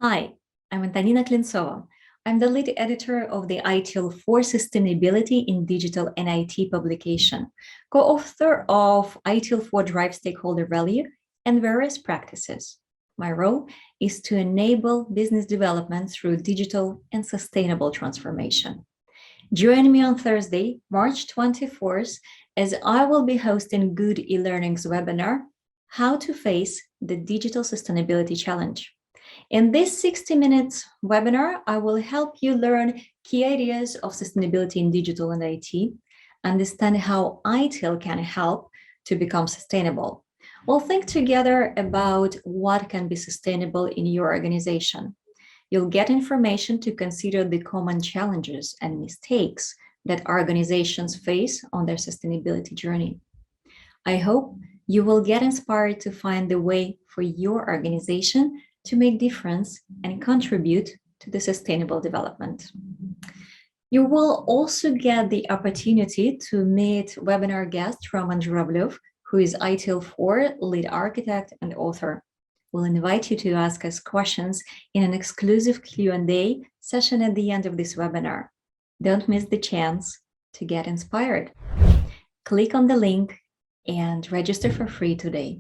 Hi, I'm Antonina Klintsova. I'm the lead editor of the ITIL for Sustainability in Digital and IT publication, co-author of ITIL for Drive Stakeholder Value and Various Practices. My role is to enable business development through digital and sustainable transformation. Join me on Thursday, March 24th, as I will be hosting Good e-Learning's webinar, How to Face the Digital Sustainability Challenge. In this 60 minutes webinar, I will help you learn key ideas of sustainability in digital and IT, understand how ITIL can help to become sustainable. We'll think together about what can be sustainable in your organization. You'll get information to consider the common challenges and mistakes that organizations face on their sustainability journey. I hope you will get inspired to find the way for your organization to make difference and contribute to the sustainable development. You will also get the opportunity to meet webinar guest Roman Zhuravlev, who is ITIL 4 lead architect and author. We'll invite you to ask us questions in an exclusive Q&A session at the end of this webinar. Don't miss the chance to get inspired. Click on the link and register for free today.